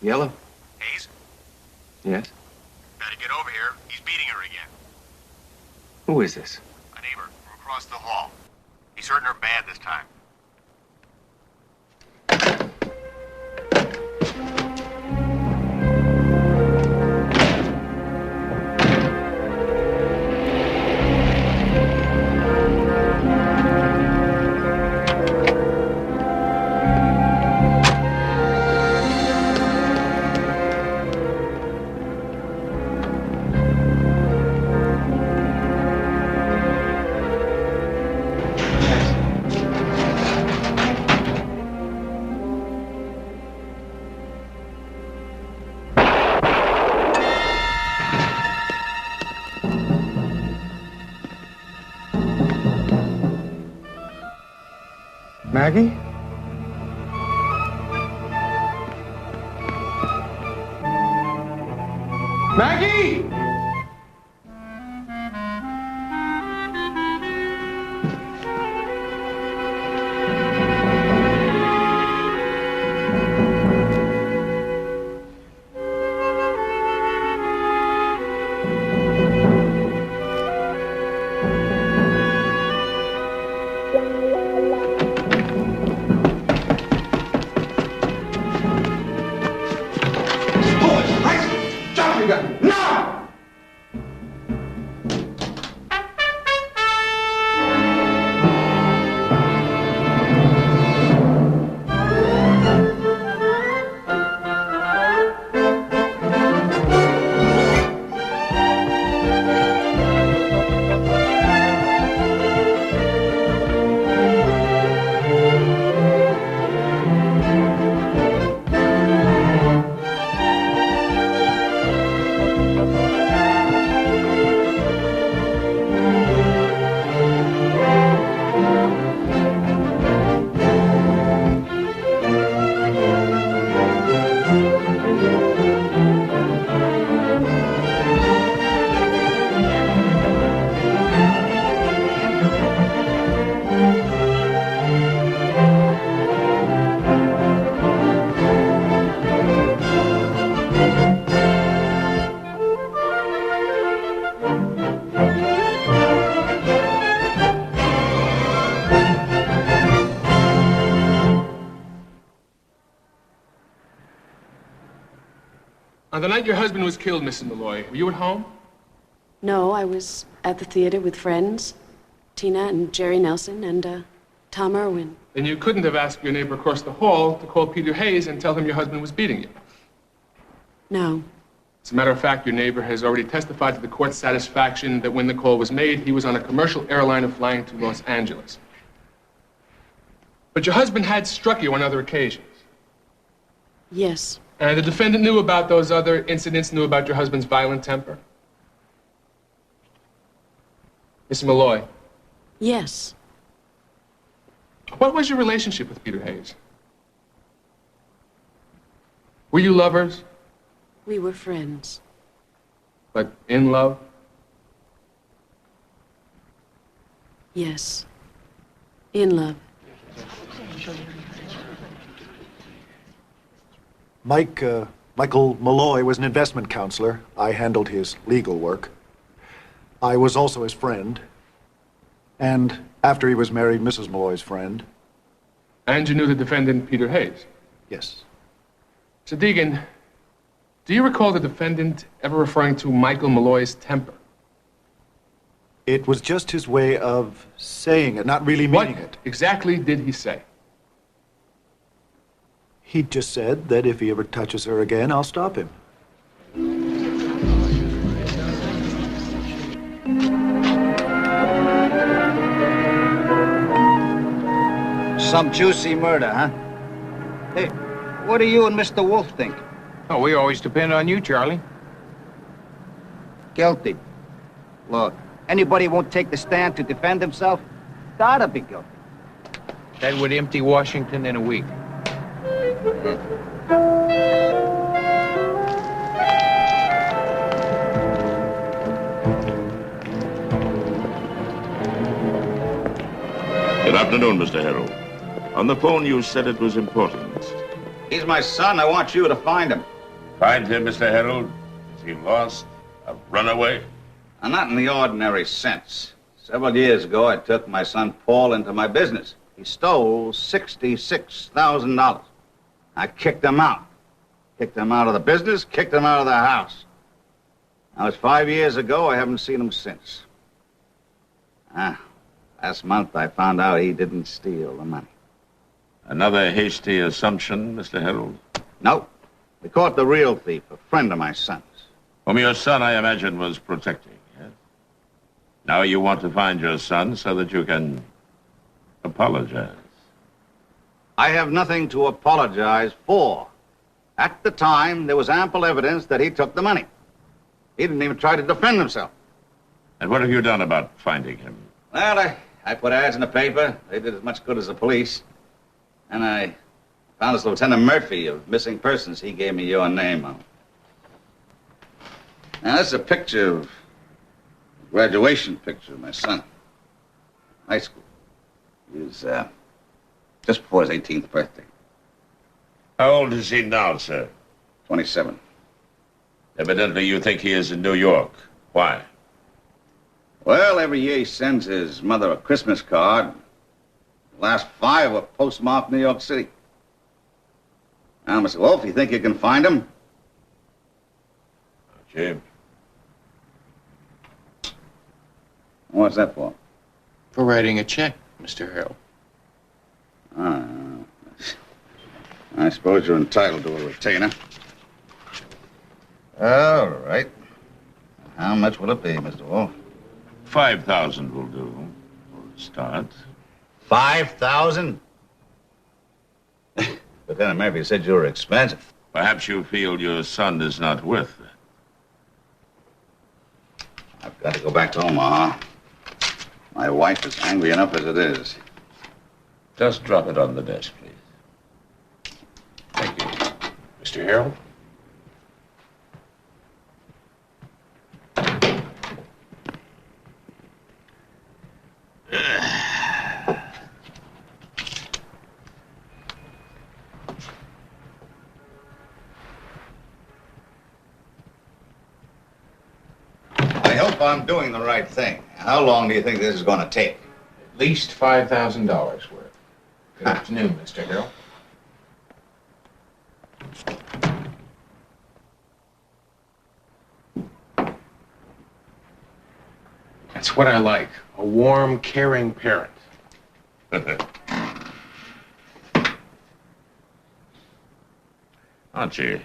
Yellow. Hayes? Yes? Better get over here. He's beating her again. Who is this? A neighbor from across the hall. He's hurting her bad this time. Maggie? Maggie! On the night your husband was killed, Mrs. Molloy, were you at home? No, I was at the theater with friends. Tina and Jerry Nelson and Tom Irwin. Then you couldn't have asked your neighbor across the hall to call Peter Hayes and tell him your husband was beating you. No. As a matter of fact, your neighbor has already testified to the court's satisfaction that when the call was made, he was on a commercial airliner flying to Los Angeles. But your husband had struck you on other occasions. Yes. And the defendant knew about those other incidents, knew about your husband's violent temper? Miss Molloy. Yes. What was your relationship with Peter Hayes? Were you lovers? We were friends. But in love? Yes. In love. Michael Molloy was an investment counselor. I handled his legal work. I was also his friend. And after he was married, Mrs. Molloy's friend. And you knew the defendant, Peter Hayes? Yes. So, Deegan, do you recall the defendant ever referring to Michael Molloy's temper? It was just his way of saying it, not really meaning it. What exactly did he say? He just said that if he ever touches her again, I'll stop him. Some juicy murder, huh? Hey, what do you and Mr. Wolf think? Oh, we always depend on you, Charlie. Guilty. Look, anybody won't take the stand to defend himself? Gotta be guilty. That would empty Washington in a week. Good afternoon, Mr. Harrow. On the phone, you said it was important. He's my son. I want you to find him. Find him, Mr. Harold? Is he lost? A runaway? Not in the ordinary sense. Several years ago, I took my son Paul into my business. He stole $66,000. I kicked him out. Kicked him out of the business, kicked him out of the house. Now, it's 5 years ago. I haven't seen him since. Last month, I found out he didn't steal the money. Another hasty assumption, Mr. Harold? No. We caught the real thief, a friend of my son's. Whom your son, I imagine, was protecting, yes? Now you want to find your son so that you can apologize. I have nothing to apologize for. At the time, there was ample evidence that he took the money. He didn't even try to defend himself. And what have you done about finding him? Well, I put ads in the paper. They did as much good as the police. And I found this Lieutenant Murphy of missing persons. He gave me your name on. Now, this is a picture of a graduation picture of my son. High school. He was just before his 18th birthday. How old is he now, sir? 27. Evidently you think he is in New York. Why? Well, every year he sends his mother a Christmas card. The last 5 were postmarked New York City. Now, Mr. Wolf, you think you can find him? Jim. What's that for? For writing a check, Mr. Harold. I suppose you're entitled to a retainer. All right. How much will it be, Mr. Wolf? 5,000 will do for a start. 5,000? Lieutenant Murphy said you were expensive. Perhaps you feel your son is not worth that. I've got to go back to Omaha. My wife is angry enough as it is. Just drop it on the desk, please. Thank you. Mr. Harold? I hope I'm doing the right thing. How long do you think this is going to take? At least $5,000 worth. Good afternoon, Mr. Harold. That's what I like. A warm, caring parent. Archie,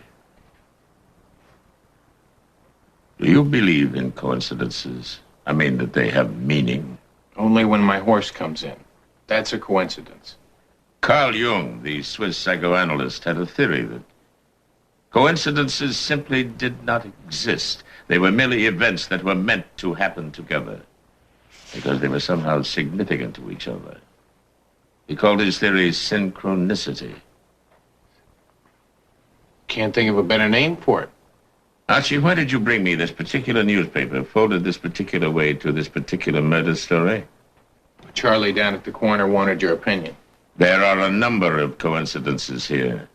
do you believe in coincidences? I mean, that they have meaning? Only when my horse comes in. That's a coincidence. Carl Jung, the Swiss psychoanalyst, had a theory that coincidences simply did not exist. They were merely events that were meant to happen together because they were somehow significant to each other. He called his theory synchronicity. Can't think of a better name for it. Archie, why did you bring me this particular newspaper, folded this particular way to this particular murder story? Charlie down at the corner wanted your opinion. There are a number of coincidences here.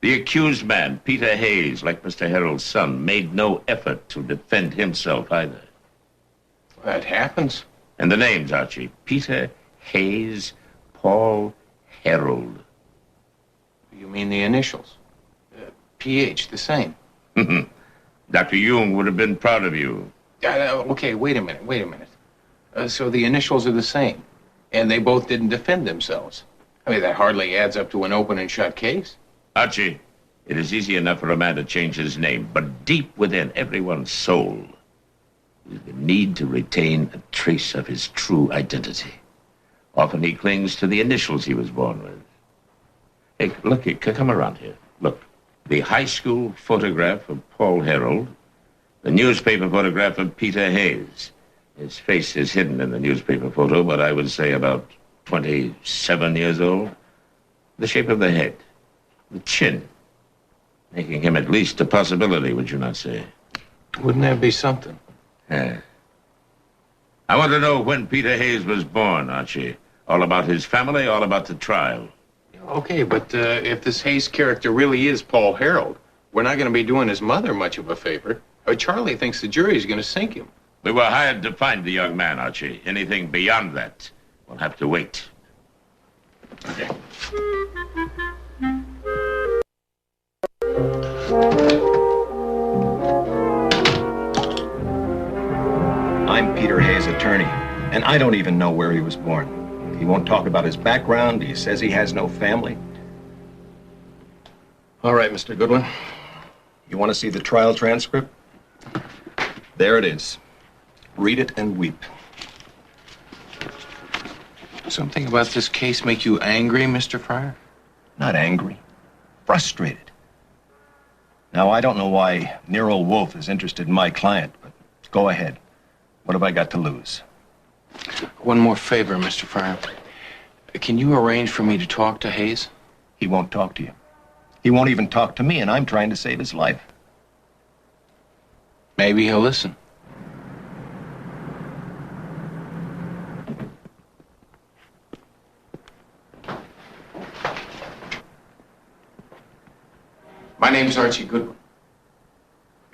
The accused man, Peter Hayes, like Mr. Harold's son, made no effort to defend himself either. That happens. And the names, Archie: Peter Hayes, Paul Harold. You mean the initials? PH, the same. Dr. Jung would have been proud of you. Okay, wait a minute. So the initials are the same, and they both didn't defend themselves. I mean, that hardly adds up to an open and shut case. Archie, it is easy enough for a man to change his name, but deep within everyone's soul is the need to retain a trace of his true identity. Often he clings to the initials he was born with. Hey, look, come around here. Look, the high school photograph of Paul Harold, the newspaper photograph of Peter Hayes. His face is hidden in the newspaper photo, but I would say about 27 years old. The shape of the head, the chin, making him at least a possibility, would you not say? Wouldn't that be something? Yeah. I want to know when Peter Hayes was born, Archie. All about his family, all about the trial. Okay, but if this Hayes character really is Paul Harold, we're not going to be doing his mother much of a favor. Charlie thinks the jury's going to sink him. We were hired to find the young man, Archie. Anything beyond that will have to wait. Okay. I'm Peter Hayes' attorney, and I don't even know where he was born. He won't talk about his background. He says he has no family. All right, Mr. Goodwin. You want to see the trial transcript? There it is. Read it and weep. Something about this case make you angry, Mr. Fryer? Not angry. Frustrated. Now, I don't know why Nero Wolfe is interested in my client, but go ahead. What have I got to lose? One more favor, Mr. Fryer. Can you arrange for me to talk to Hayes? He won't talk to you. He won't even talk to me, and I'm trying to save his life. Maybe he'll listen. My name's Archie Goodwin.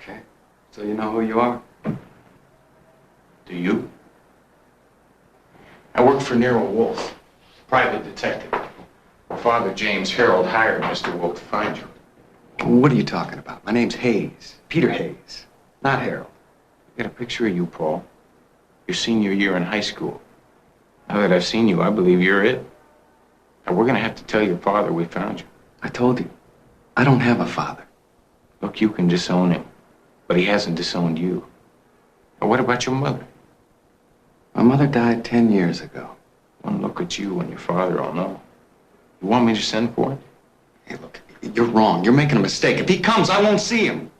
Okay. So you know who you are? Do you? I work for Nero Wolfe, private detective. Father James Harold hired Mr. Wolfe to find you. What are you talking about? My name's Hayes. Peter Hayes. Not Harold. I got a picture of you, Paul. Your senior year in high school. Now that I've seen you, I believe you're it. Now we're gonna have to tell your father we found you. I told you. I don't have a father. Look, you can disown him, but he hasn't disowned you. Now what about your mother? My mother died 10 years ago. One look at you and your father will know. You want me to send for it? Hey, look, you're wrong. You're making a mistake. If he comes, I won't see him.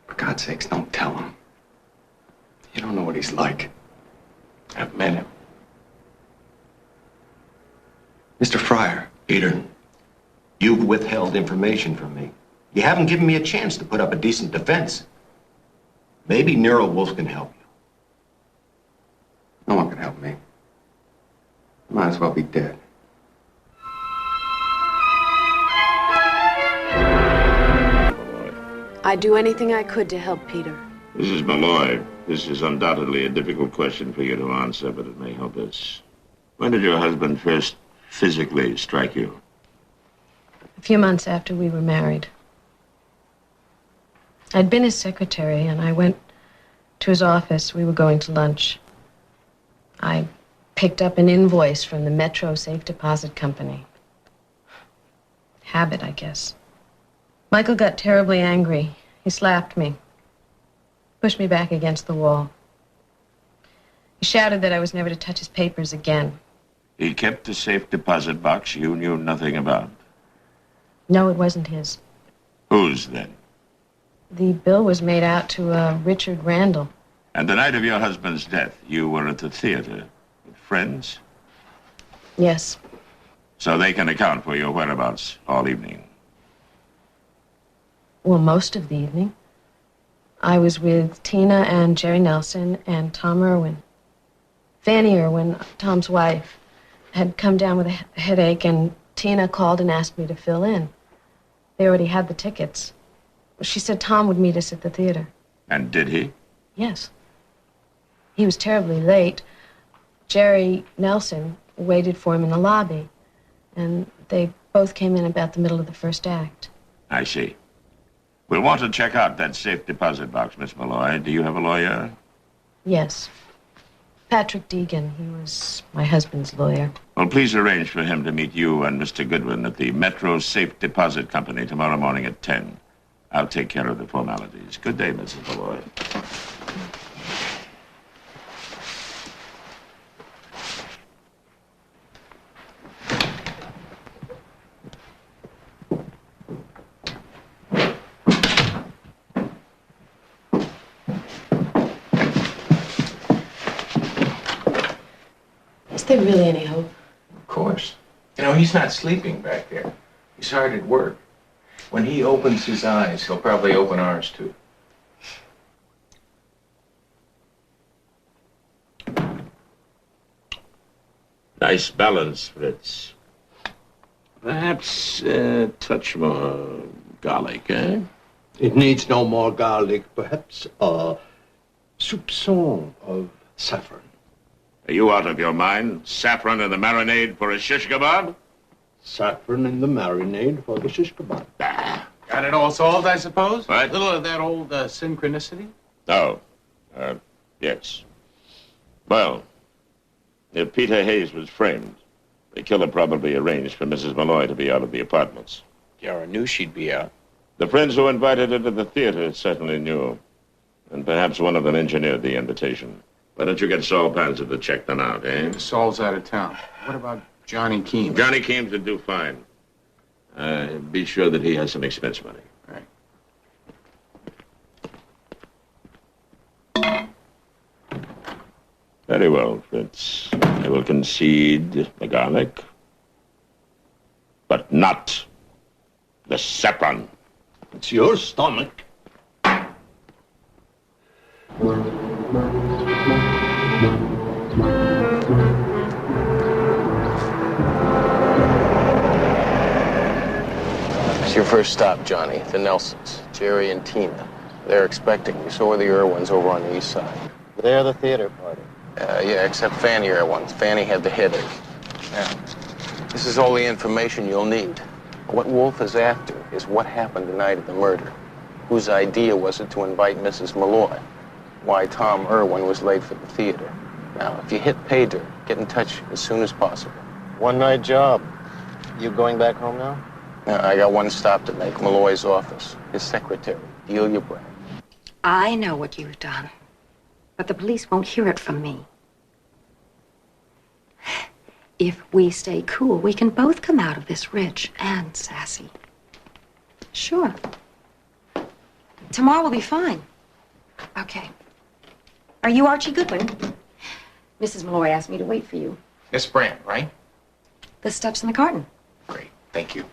For God's sakes, don't tell him. You don't know what he's like. I've met him. Mr. Fryer. Peter, you've withheld information from me. You haven't given me a chance to put up a decent defense. Maybe Nero Wolfe can help you. No one can help me. I might as well be dead. I'd do anything I could to help Peter. Mrs. Molloy, this is undoubtedly a difficult question for you to answer, but it may help us. When did your husband first physically strike you? A few months after we were married. I'd been his secretary, and I went to his office. We were going to lunch. I picked up an invoice from the Metro Safe Deposit Company. Habit, I guess. Michael got terribly angry. He slapped me, pushed me back against the wall. He shouted that I was never to touch his papers again. He kept a safe deposit box you knew nothing about. No, it wasn't his. Whose, then? The bill was made out to Richard Randall. And the night of your husband's death, you were at the theater with friends? Yes. So they can account for your whereabouts all evening. Well, most of the evening. I was with Tina and Jerry Nelson and Tom Irwin. Fanny Irwin, Tom's wife, had come down with a headache, and Tina called and asked me to fill in. They already had the tickets. She said Tom would meet us at the theater. And did he? Yes. He was terribly late. Jerry Nelson waited for him in the lobby, and they both came in about the middle of the first act. I see. We'll want to check out that safe deposit box, Miss Molloy. Do you have a lawyer? Yes. Patrick Deegan. He was my husband's lawyer. Well, please arrange for him to meet you and Mr. Goodwin at the Metro Safe Deposit Company tomorrow morning at 10. I'll take care of the formalities. Good day, Mrs. Molloy. Is there really any hope? Of course. You know, he's not sleeping back there. He's hard at work. When he opens his eyes, he'll probably open ours, too. Nice balance, Fritz. Perhaps a touch more garlic, eh? It needs no more garlic. Perhaps a soupçon of saffron. Are you out of your mind? Saffron in the marinade for a shish kebab? Saffron in the marinade for the shish kebab. Got it all solved, I suppose? What? A little of that old synchronicity? Oh. Yes. Well, if Peter Hayes was framed, the killer probably arranged for Mrs. Molloy to be out of the apartments. Yara knew she'd be out. The friends who invited her to the theater certainly knew. And perhaps one of them engineered the invitation. Why don't you get Saul Panzer to check them out, eh? Saul's out of town. What about Johnny Keene? Johnny Keene would do fine. Be sure that he has some expense money. Right. Very well, Fritz. I will concede the garlic, but not the saffron. It's your stomach. It's your first stop, Johnny. The Nelsons, Jerry and Tina. They're expecting you. So are the Irwins over on the east side. They're the theater party. Yeah, except Fanny Irwin. Fanny had the headache. Now, this is all the information you'll need. What Wolf is after is what happened the night of the murder. Whose idea was it to invite Mrs. Molloy? Why Tom Irwin was late for the theater. Now, if you hit pay dirt, get in touch as soon as possible. One-night job. You going back home now? I got one stop to make, Molloy's office. His secretary, Delia Brand. I know what you've done, but the police won't hear it from me. If we stay cool, we can both come out of this rich and sassy. Sure. Tomorrow will be fine. Okay. Are you Archie Goodwin? Mrs. Molloy asked me to wait for you. Miss Brand, right? The stuff's in the carton. Great, thank you.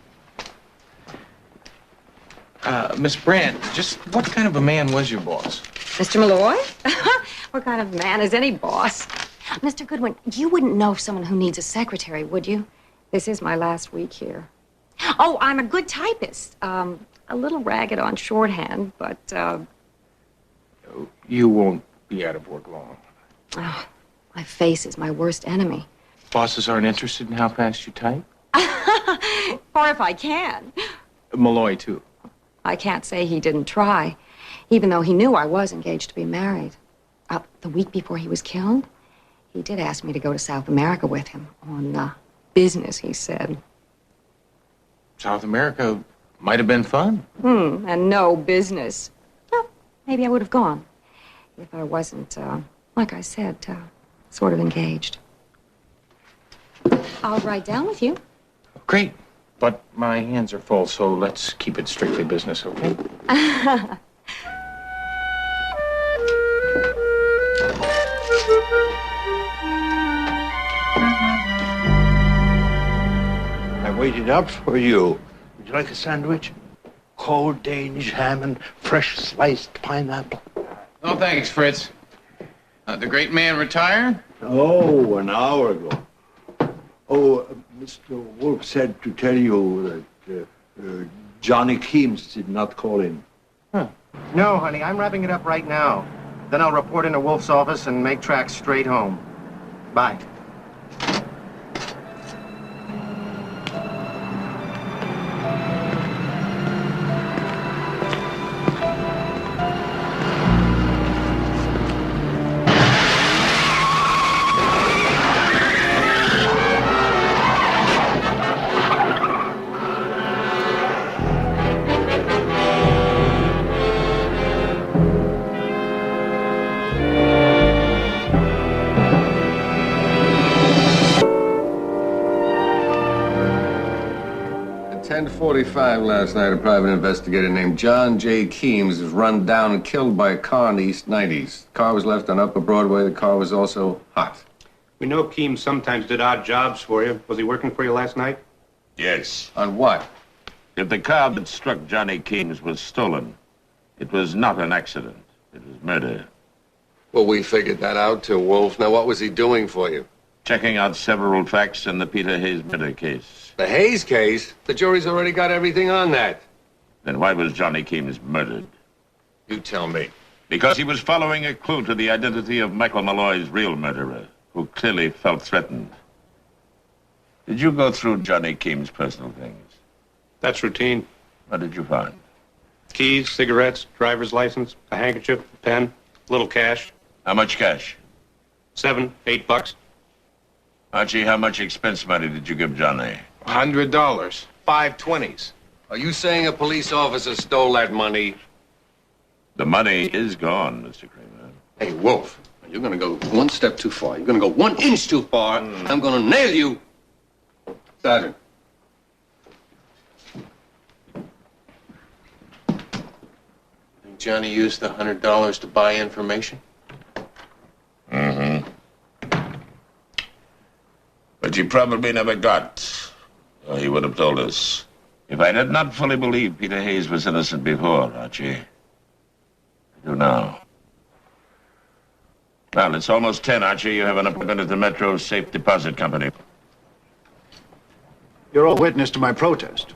Miss Brand, just what kind of a man was your boss? Mr. Molloy? What kind of man is any boss? Mr. Goodwin, you wouldn't know someone who needs a secretary, would you? This is my last week here. Oh, I'm a good typist. A little ragged on shorthand, but, You won't be out of work long. Oh, my face is my worst enemy. Bosses aren't interested in how fast you type? Or if I can. Molloy, too. I can't say he didn't try, even though he knew I was engaged to be married. The week before he was killed, he did ask me to go to South America with him on business, he said. South America might have been fun. And no business. Well, maybe I would have gone if I wasn't, like I said, sort of engaged. I'll ride down with you. Great. But my hands are full, so let's keep it strictly business, okay? I waited up for you. Would you like a sandwich? Cold Danish ham and fresh sliced pineapple. No, thanks, Fritz. The great man retired? Oh, an hour ago. Oh, Mr. Wolf said to tell you that Johnny Keems did not call in. Huh. No, honey, I'm wrapping it up right now. Then I'll report into Wolf's office and make tracks straight home. Bye. At 10:45 last night, a private investigator named John J. Keems was run down and killed by a car on the East 90s. The car was left on Upper Broadway. The car was also hot. We know Keems sometimes did odd jobs for you. Was he working for you last night? Yes. On what? If the car that struck Johnny Keene was stolen, it was not an accident. It was murder. Well, we figured that out too, Wolf. Now, what was he doing for you? Checking out several facts in the Peter Hayes murder case. The Hayes case? The jury's already got everything on that. Then why was Johnny Keems murdered? You tell me. Because he was following a clue to the identity of Michael Molloy's real murderer, who clearly felt threatened. Did you go through Johnny Keems' personal things? That's routine. What did you find? Keys, cigarettes, driver's license, a handkerchief, a pen, a little cash. How much cash? $7, $8. Archie, how much expense money did you give Johnny? $100. 5 20s. Are you saying a police officer stole that money? The money is gone, Mr. Kramer. Hey, Wolf, you're gonna go one step too far. You're gonna go 1 inch too far. I'm gonna nail you. Sergeant. Think Johnny used the $100 to buy information? Mm-hmm. But he probably never got, or he would have told us. If I did not fully believe Peter Hayes was innocent before, Archie, I do now. Well, it's almost 10, Archie. You have an appointment at the Metro Safe Deposit Company. You're all witness to my protest.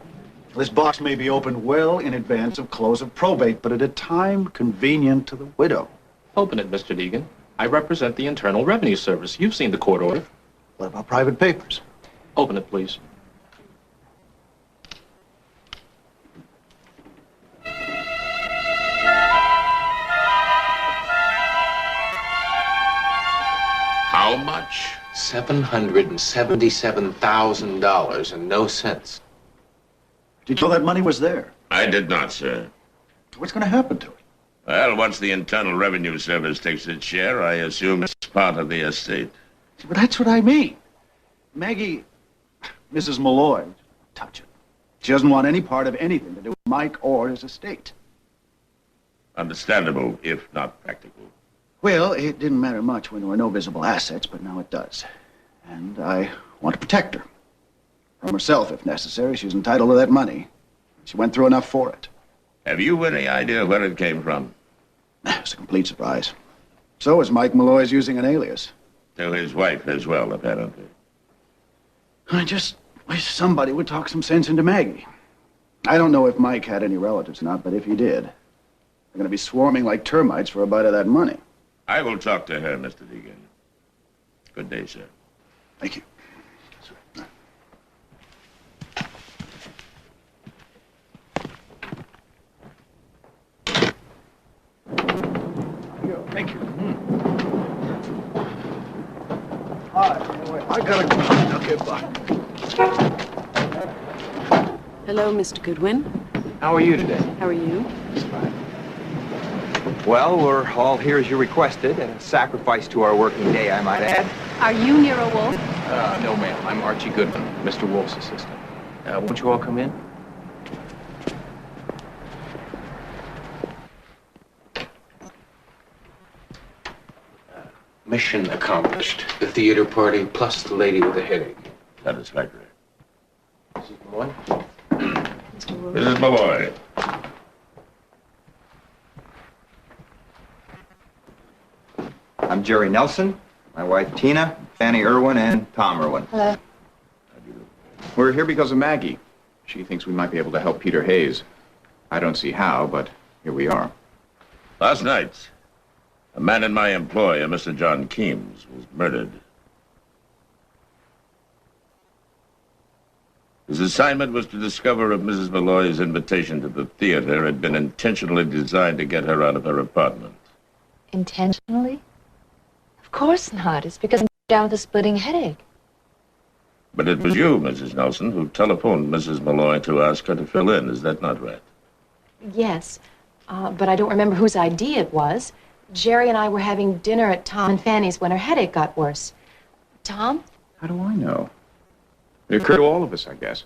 This box may be opened well in advance of close of probate, but at a time convenient to the widow. Open it, Mr. Deegan. I represent the Internal Revenue Service. You've seen the court order. What about private papers? Open it, please. How much? $777,000 and no cents. Did you know that money was there? I did not, sir. What's going to happen to it? Well, once the Internal Revenue Service takes its share, I assume it's part of the estate. But that's what I mean. Maggie, Mrs. Molloy, touch it. She doesn't want any part of anything to do with Mike or his estate. Understandable, if not practical. Well, it didn't matter much when there were no visible assets, but now it does. And I want to protect her. From herself, if necessary. She's entitled to that money. She went through enough for it. Have you any idea where it came from? It's a complete surprise. So is Mike Molloy's using an alias. To his wife as well, apparently. I just wish somebody would talk some sense into Maggie. I don't know if Mike had any relatives or not, but if he did, they're going to be swarming like termites for a bite of that money. I will talk to her, Mr. Deegan. Good day, sir. Thank you. Thank you. Hi. I gotta go. Okay, bye. Hello, Mr. Goodwin. How are you today? How are you? Just fine. Well, we're all here as you requested, and a sacrifice to our working day, I might add. Are you Nero Wolf? No, ma'am. I'm Archie Goodwin, Mr. Wolf's assistant. Won't you all come in? Mission accomplished. The theater party plus the lady with the headache. Satisfactory. Mrs. Molloy? Mrs. Molloy. I'm Jerry Nelson, my wife Tina, Fanny Irwin, and Tom Irwin. Hello. We're here because of Maggie. She thinks we might be able to help Peter Hayes. I don't see how, but here we are. Last night, a man in my employ, a Mr. John Keems, was murdered. His assignment was to discover if Mrs. Molloy's invitation to the theater had been intentionally designed to get her out of her apartment. Intentionally? Of course not. It's because I'm down with a splitting headache. But it was you, Mrs. Nelson, who telephoned Mrs. Molloy to ask her to fill in. Is that not right? Yes, but I don't remember whose idea it was. Jerry and I were having dinner at Tom and Fanny's when her headache got worse. Tom? How do I know? It occurred to all of us, I guess.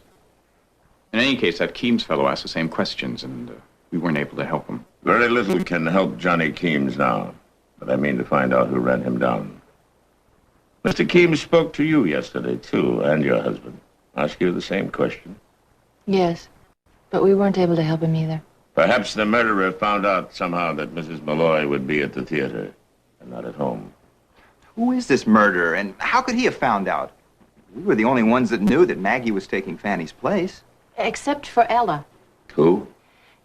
In any case, that Keems fellow asked the same questions, and we weren't able to help him. Very little can help Johnny Keems now, but I mean to find out who ran him down. Mr. Keems spoke to you yesterday, too, and your husband. Asked you the same question. Yes, but we weren't able to help him either. Perhaps the murderer found out somehow that Mrs. Molloy would be at the theater and not at home. Who is this murderer, and how could he have found out? We were the only ones that knew that Maggie was taking Fanny's place. Except for Ella. Who?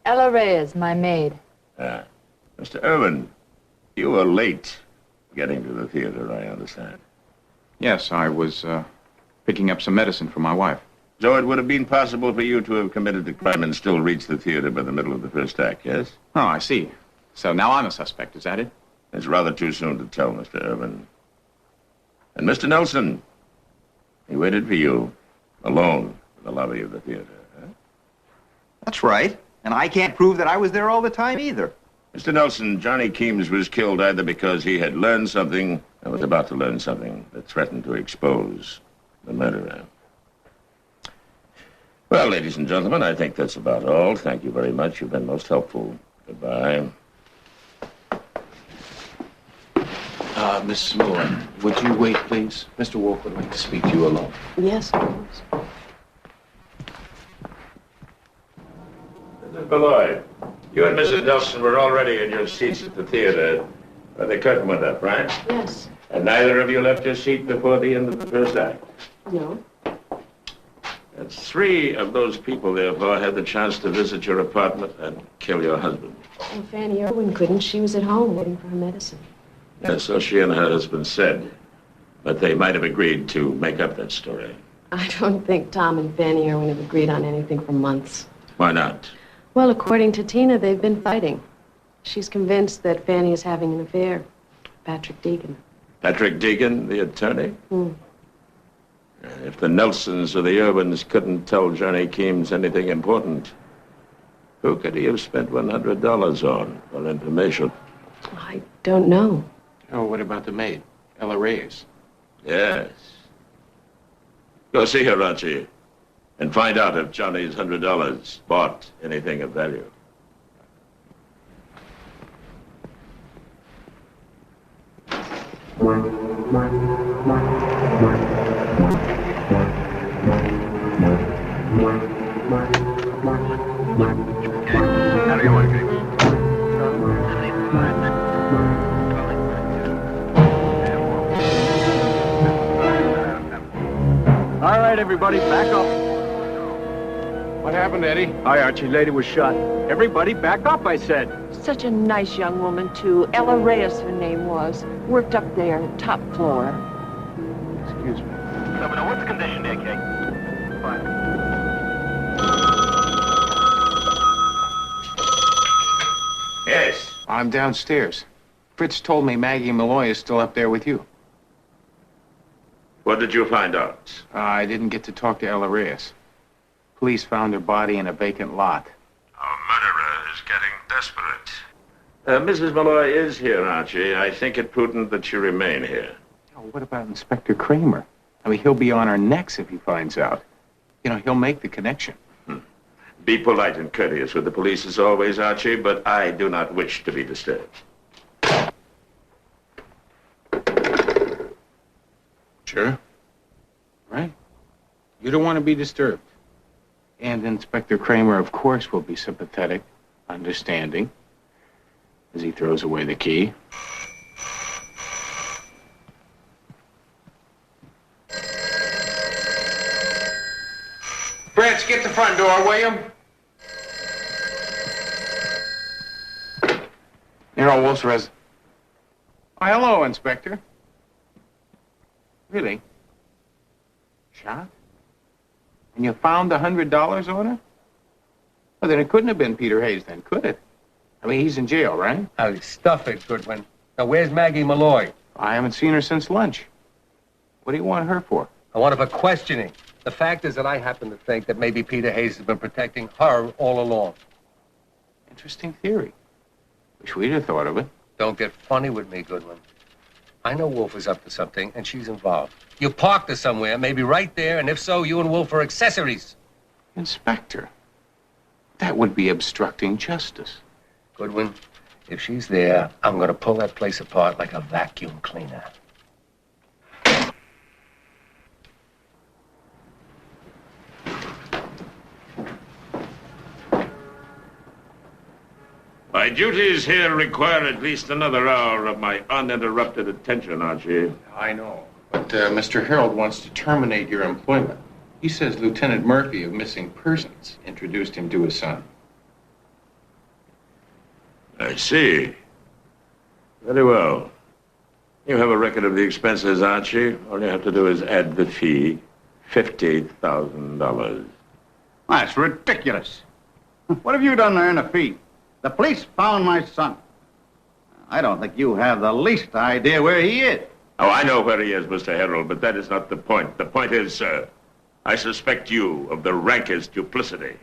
Ella Reyes, my maid. Mr. Irwin, you were late getting to the theater, I understand. Yes, I was picking up some medicine for my wife. So it would have been possible for you to have committed the crime and still reach the theater by the middle of the first act, yes? Oh, I see. So now I'm a suspect, is that it? It's rather too soon to tell, Mr. Irwin. And Mr. Nelson, he waited for you, alone, in the lobby of the theater. Huh? That's right. And I can't prove that I was there all the time either. Mr. Nelson, Johnny Keems was killed either because he had learned something or was about to learn something that threatened to expose the murderer. Well, ladies and gentlemen, I think that's about all. Thank you very much. You've been most helpful. Goodbye. Mrs. Molloy, would you wait, please? Mr. Wolf would like to speak to you alone. Yes, of course. Mrs. Molloy, you and Mrs. Nelson were already in your seats at the theater when the curtain went up, right? Yes. And neither of you left your seat before the end of the first act? No. And 3 of those people, therefore, had the chance to visit your apartment and kill your husband. Well, Fanny Irwin couldn't. She was at home waiting for her medicine. Yes, so she and her husband said. But they might have agreed to make up that story. I don't think Tom and Fanny Irwin have agreed on anything for months. Why not? Well, according to Tina, they've been fighting. She's convinced that Fanny is having an affair. Patrick Deegan. Patrick Deegan, the attorney? Hmm. If the Nelsons or the Irwins couldn't tell Johnny Keems anything important, who could he have spent $100 on for information? I don't know. Oh, what about the maid, Ella Reyes? Yes. Go see her, Archie, and find out if Johnny's $100 bought anything of value. All right, everybody, back up. What happened, Eddie? Hi, Archie. Lady was shot. Everybody, back up, I said. Such a nice young woman, too. Ella Reyes, her name was. Worked up there, top floor. Excuse me. Governor, what's the condition there, Kate? Fine. Yes. I'm downstairs. Fritz told me Maggie Molloy is still up there with you. What did you find out? I didn't get to talk to Ella Reyes. Police found her body in a vacant lot. Our murderer is getting desperate. Mrs. Molloy is here, Archie. I think it prudent that she remain here. Oh, what about Inspector Kramer? I mean, he'll be on our necks if he finds out. You know, he'll make the connection. Be polite and courteous with the police as always, Archie, but I do not wish to be disturbed. Sure. Right. You don't want to be disturbed. And Inspector Kramer, of course, will be sympathetic, understanding, as he throws away the key. Fritz, get the front door, will you? Nero Wolf's res... Oh, hello, Inspector. Really? Shot? And you found the $100 on her? Well, then it couldn't have been Peter Hayes, then, could it? I mean, he's in jail, right? Oh, stuff it, Goodwin. Now, where's Maggie Molloy? I haven't seen her since lunch. What do you want her for? I want her for questioning. The fact is that I happen to think that maybe Peter Hayes has been protecting her all along. Interesting theory. Wish we'd have thought of it. Don't get funny with me, Goodwin. I know Wolf is up to something, and she's involved. You parked her somewhere, maybe right there, and if so, you and Wolf are accessories. Inspector, that would be obstructing justice. Goodwin, if she's there, I'm going to pull that place apart like a vacuum cleaner. My duties here require at least another hour of my uninterrupted attention, Archie. I know. But Mr. Harold wants to terminate your employment. He says Lieutenant Murphy of Missing Persons introduced him to his son. I see. Very well. You have a record of the expenses, Archie. All you have to do is add the fee, $50,000. That's ridiculous. What have you done to earn a fee? The police found my son. I don't think you have the least idea where he is. Oh, I know where he is, Mr. Harold, but that is not the point. The point is, sir, I suspect you of the rankest duplicity.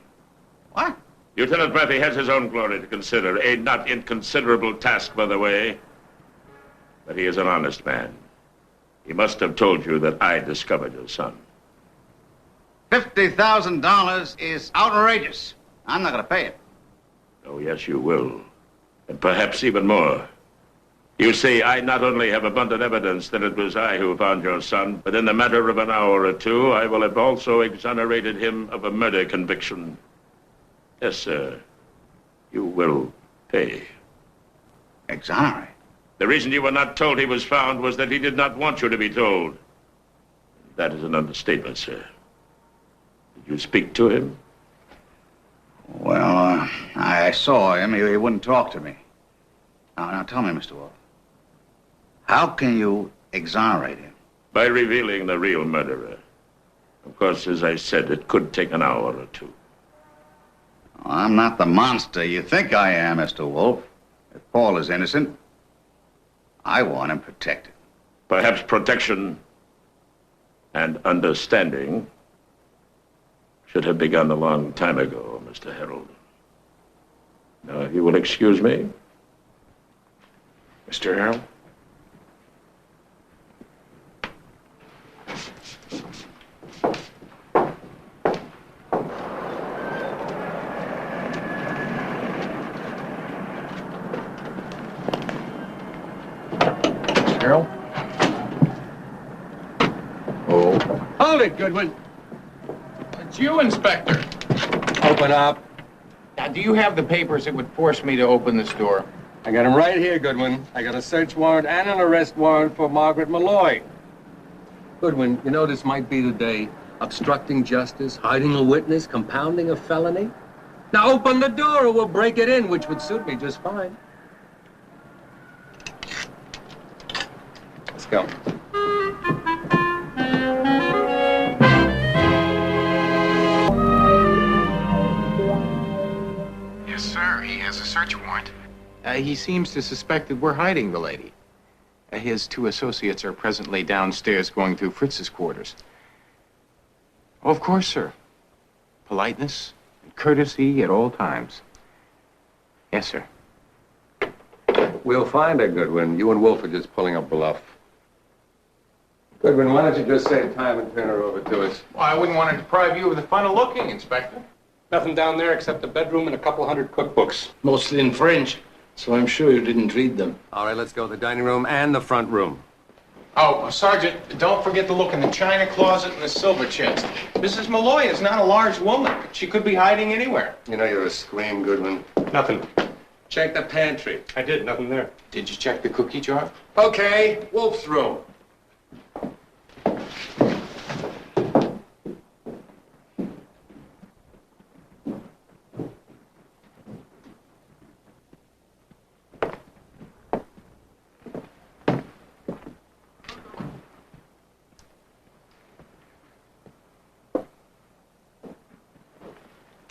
What? Lieutenant Murphy has his own glory to consider, a not inconsiderable task, by the way. But he is an honest man. He must have told you that I discovered your son. $50,000 is outrageous. I'm not going to pay it. Oh, yes, you will. And perhaps even more. You see, I not only have abundant evidence that it was I who found your son, but in a matter of an hour or two, I will have also exonerated him of a murder conviction. Yes, sir. You will pay. Exonerate? The reason you were not told he was found was that he did not want you to be told. That is an understatement, sir. Did you speak to him? Well, I saw him. He wouldn't talk to me. Now tell me, Mr. Wolf. How can you exonerate him? By revealing the real murderer. Of course, as I said, it could take an hour or two. I'm not the monster you think I am, Mr. Wolf. If Paul is innocent, I want him protected. Perhaps protection and understanding should have begun a long time ago, Mr. Harold. Now, if you will excuse me. Mr. Harold? Harold? Oh. Hold it, Goodwin. It's you, Inspector. Open up. Now, do you have the papers that would force me to open this door? I got them right here, Goodwin. I got a search warrant and an arrest warrant for Margaret Molloy. Goodwin, you know this might be the day. Obstructing justice, hiding a witness, compounding a felony. Now open the door or we'll break it in, which would suit me just fine. Let's go. Yes, sir. He has a search warrant. He seems to suspect that we're hiding the lady. His two associates are presently downstairs going through Fritz's quarters. Oh, of course, sir. Politeness and courtesy at all times. Yes, sir. We'll find her, Goodwin. You and Wolf are just pulling a bluff. Goodwin, why don't you just save time and turn her over to us? Well, I wouldn't want to deprive you of the fun of looking, Inspector. Nothing down there except a bedroom and a couple hundred cookbooks. Mostly in French, so I'm sure you didn't read them. All right, let's go. The dining room and the front room. Oh, Sergeant, don't forget to look in the china closet and the silver chest. Mrs. Molloy is not a large woman. She could be hiding anywhere. You know you're a scream, Goodwin. Nothing. Check the pantry. I did. Nothing there. Did you check the cookie jar? Okay, Wolf's room.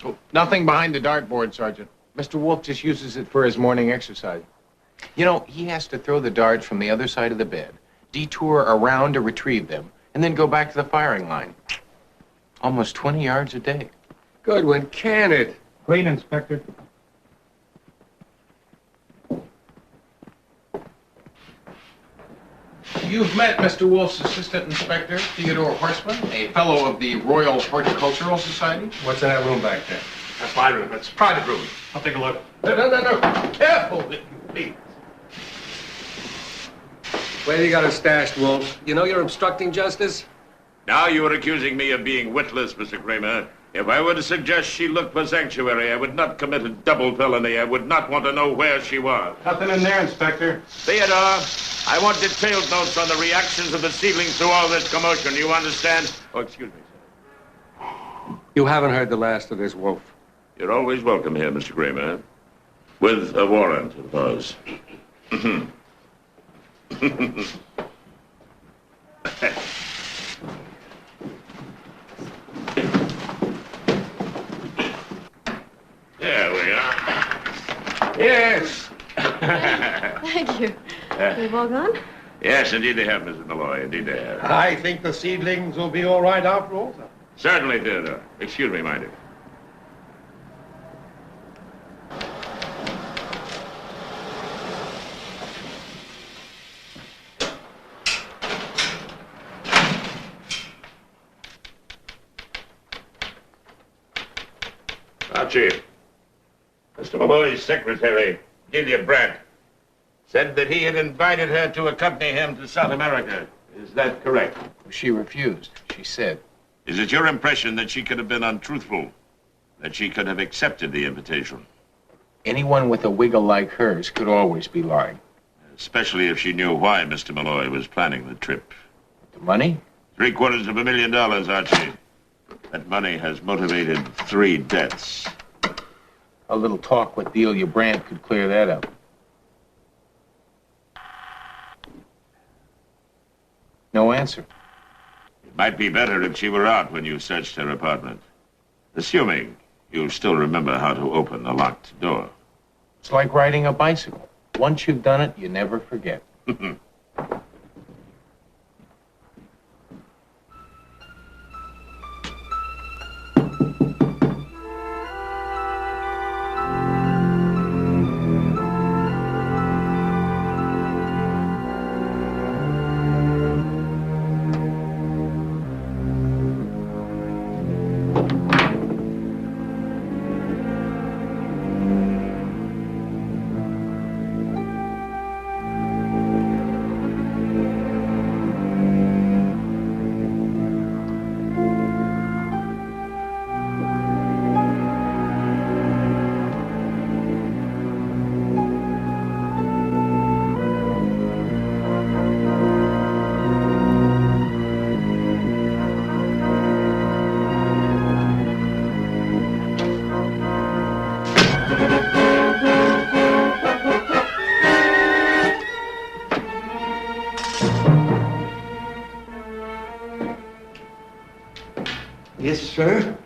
Oh, nothing behind the dartboard, Sergeant. Mr. Wolf just uses it for his morning exercise. You know, he has to throw the darts from the other side of the bed, detour around to retrieve them, and then go back to the firing line. Almost 20 yards a day. Goodwin, can it? Clean, Inspector. You've met Mr. Wolf's assistant inspector, Theodore Horseman, a fellow of the Royal Horticultural Society. What's in that room back there? That's my room. That's a private room. I'll take a look. No. Careful, please. Where do you got it stashed, Wolf? You know you're obstructing justice? Now you are accusing me of being witless, Mr. Kramer. If I were to suggest she look for sanctuary, I would not commit a double felony. I would not want to know where she was. Nothing in there, Inspector. Theodore, I want detailed notes on the reactions of the Seelings to all this commotion. You understand? Oh, excuse me, sir. You haven't heard the last of this, Wolf. You're always welcome here, Mr. Kramer. With a warrant, of course. There we are. Yes. Thank you. They've all gone? Yes, indeed they have, Mrs. Molloy. Indeed they have. I think the seedlings will be all right after all, sir. Certainly, Theodore. Excuse me, mind you. Archie, Mr. Molloy's secretary, Delia Brandt, said that he had invited her to accompany him to South America. Is that correct? She refused. She said. Is it your impression that she could have been untruthful? That she could have accepted the invitation? Anyone with a wiggle like hers could always be lying. Especially if she knew why Mr. Molloy was planning the trip. The money? $750,000, Archie. That money has motivated 3 deaths. A little talk with Delia Brandt could clear that up. No answer. It might be better if she were out when you searched her apartment. Assuming you still remember how to open the locked door. It's like riding a bicycle. Once you've done it, you never forget. Yes, sir?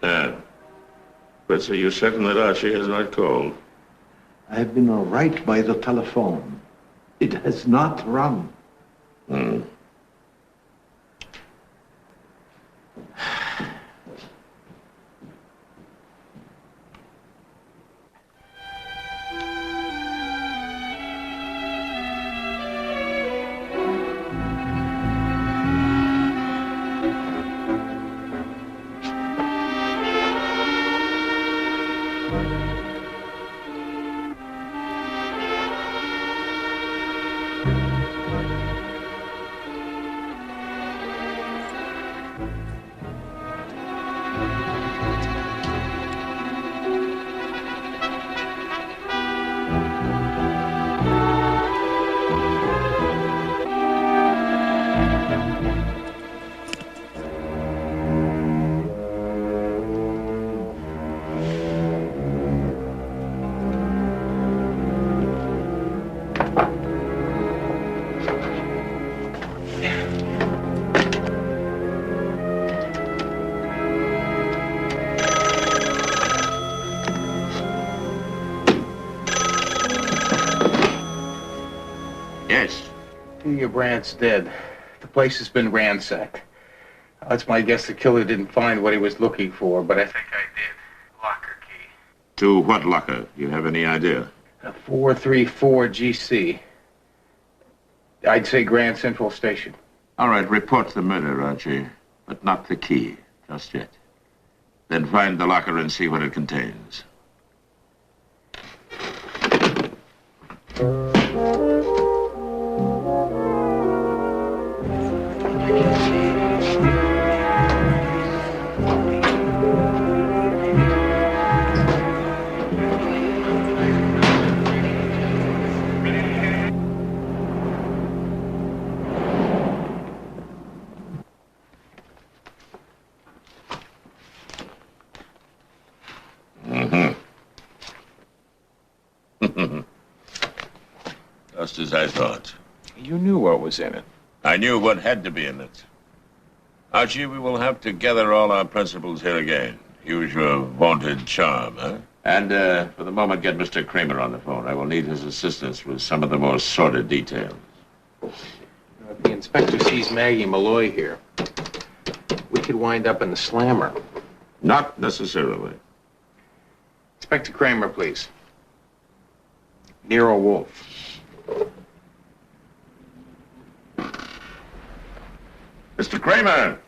But are you certain that Archie has not called? I have been right by the telephone. It has not rung. Delia Brandt's dead. The place has been ransacked. That's my guess. The killer didn't find what he was looking for, but I think I did. Locker key. To what locker? Do you have any idea? 434 GC. I'd say Grand Central Station. All right, report the murder, Archie, but not the key just yet. Then find the locker and see what it contains. Just as I thought. You knew what was in it. I knew what had to be in it. Archie, we will have to gather all our principles here again. Use your vaunted charm, huh? And, for the moment, get Mr. Kramer on the phone. I will need his assistance with some of the more sordid details. If the inspector sees Maggie Molloy here, we could wind up in the slammer. Not necessarily. Inspector Kramer, please. Nero Wolfe. Mr. Kramer,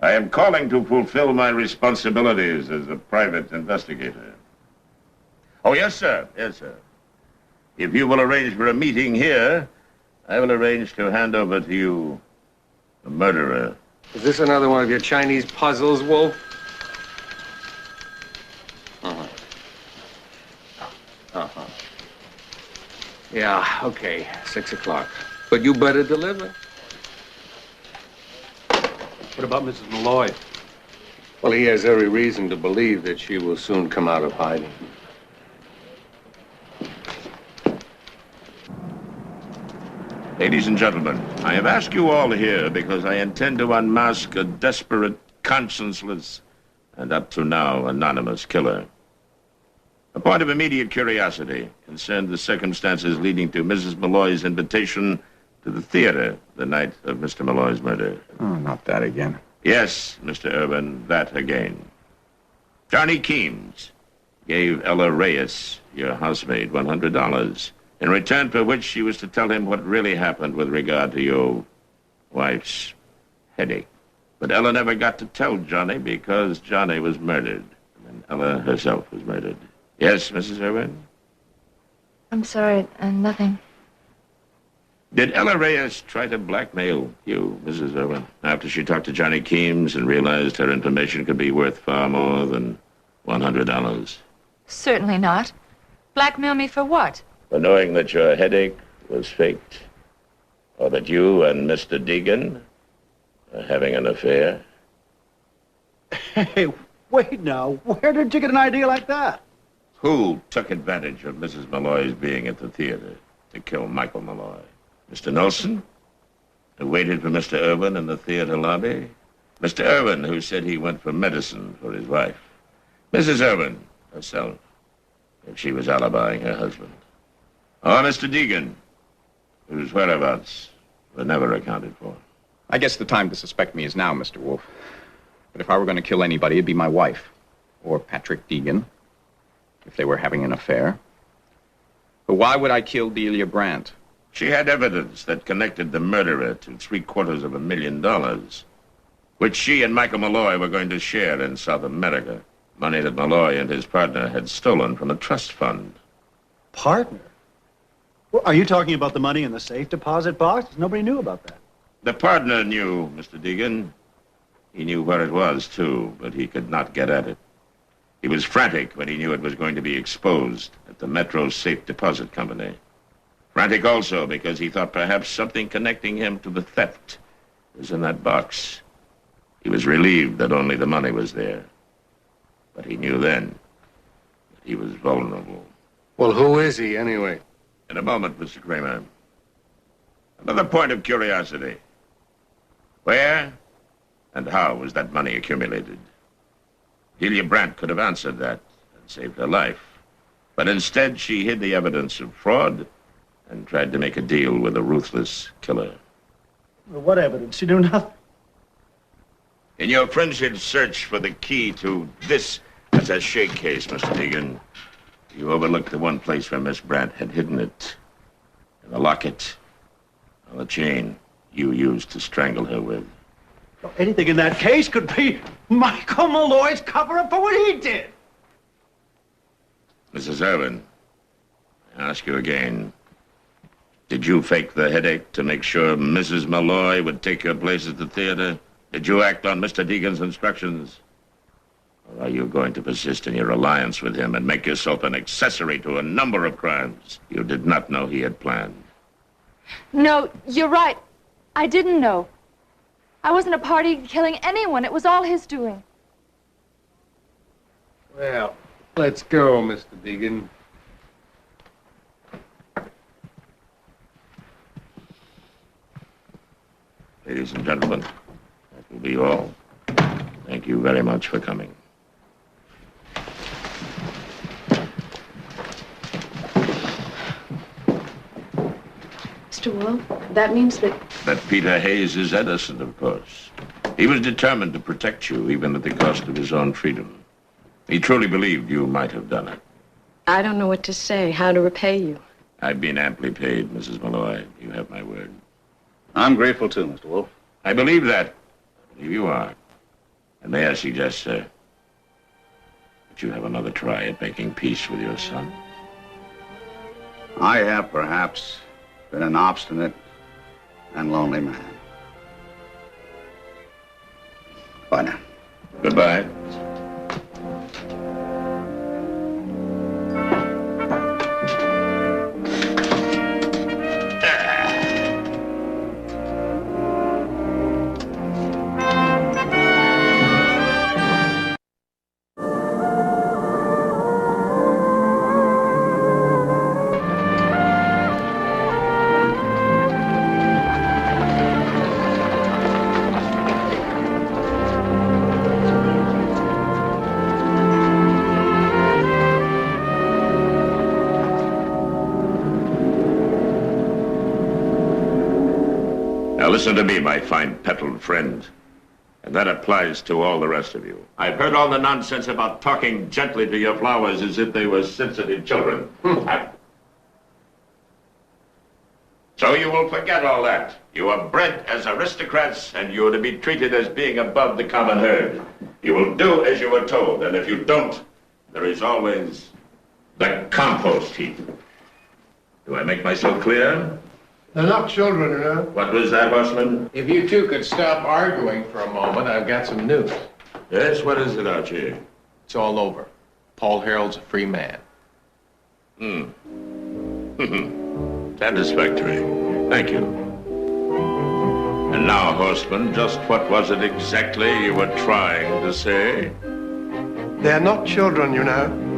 I am calling to fulfill my responsibilities as a private investigator. Oh, yes, sir. Yes, sir. If you will arrange for a meeting here, I will arrange to hand over to you the murderer. Is this another one of your Chinese puzzles, Wolf? Yeah, okay, 6 o'clock. But you better deliver. What about Mrs. Molloy? Well, he has every reason to believe that she will soon come out of hiding. Ladies and gentlemen, I have asked you all here because I intend to unmask a desperate, conscienceless, and up to now anonymous killer. A point of immediate curiosity concerned the circumstances leading to Mrs. Molloy's invitation to the theater the night of Mr. Molloy's murder. Oh, not that again. Yes, Mr. Irwin, that again. Johnny Keems gave Ella Reyes, your housemaid, $100, in return for which she was to tell him what really happened with regard to your wife's headache. But Ella never got to tell Johnny because Johnny was murdered, and Ella herself was murdered. Yes, Mrs. Irwin? I'm sorry, nothing. Did Ella Reyes try to blackmail you, Mrs. Irwin, after she talked to Johnny Keems and realized her information could be worth far more than $100? Certainly not. Blackmail me for what? For knowing that your headache was faked, or that you and Mr. Deegan are having an affair. Hey, wait now. Where did you get an idea like that? Who took advantage of Mrs. Molloy's being at the theater to kill Michael Molloy? Mr. Nelson, who waited for Mr. Irwin in the theater lobby? Mr. Irwin, who said he went for medicine for his wife? Mrs. Irwin herself, if she was alibying her husband? Or Mr. Deegan, whose whereabouts were never accounted for? I guess the time to suspect me is now, Mr. Wolfe. But if I were going to kill anybody, it'd be my wife. Or Patrick Deegan, if they were having an affair. But why would I kill Delia Brandt? She had evidence that connected the murderer to $750,000, which she and Michael Molloy were going to share in South America. Money that Molloy and his partner had stolen from a trust fund. Partner? Well, are you talking about the money in the safe deposit box? Nobody knew about that. The partner knew, Mr. Deegan. He knew where it was, too, but he could not get at it. He was frantic when he knew it was going to be exposed at the Metro Safe Deposit Company. Frantic also because he thought perhaps something connecting him to the theft was in that box. He was relieved that only the money was there. But he knew then that he was vulnerable. Well, who is he, anyway? In a moment, Mr. Kramer. Another point of curiosity. Where and how was that money accumulated? Delia Brandt could have answered that and saved her life. But instead, she hid the evidence of fraud and tried to make a deal with a ruthless killer. Well, what evidence? You knew nothing. In your frenzied search for the key to this attaché case, Mr. Deegan, you overlooked the one place where Miss Brandt had hidden it. In the locket, on the chain you used to strangle her with. Well, anything in that case could be Michael Molloy's cover-up for what he did. Mrs. Irwin, I ask you again, did you fake the headache to make sure Mrs. Molloy would take your place at the theater? Did you act on Mr. Deegan's instructions? Or are you going to persist in your alliance with him and make yourself an accessory to a number of crimes you did not know he had planned? No, you're right. I didn't know. I wasn't a party to killing anyone. It was all his doing. Well, let's go, Mr. Deegan. Ladies and gentlemen, that will be all. Thank you very much for coming. Mr. Wolf, that means that... That Peter Hayes is innocent, of course. He was determined to protect you, even at the cost of his own freedom. He truly believed you might have done it. I don't know what to say, how to repay you. I've been amply paid, Mrs. Molloy. You have my word. I'm grateful too, Mr. Wolf. I believe that. I believe you are. And may I suggest, sir, that you have another try at making peace with your son? I have, perhaps, been an obstinate and lonely man. Bye now. Goodbye. Listen to me, my fine petaled friend. And that applies to all the rest of you. I've heard all the nonsense about talking gently to your flowers as if they were sensitive children. So you will forget all that. You are bred as aristocrats, and you are to be treated as being above the common herd. You will do as you were told, and if you don't, there is always the compost heap. Do I make myself clear? They're not children, you know. What was that, Horseman? If you two could stop arguing for a moment, I've got some news. Yes, what is it, Archie? It's all over. Paul Harold's a free man. Satisfactory. Thank you. And now, Horseman, just what was it exactly you were trying to say? They're not children, you know.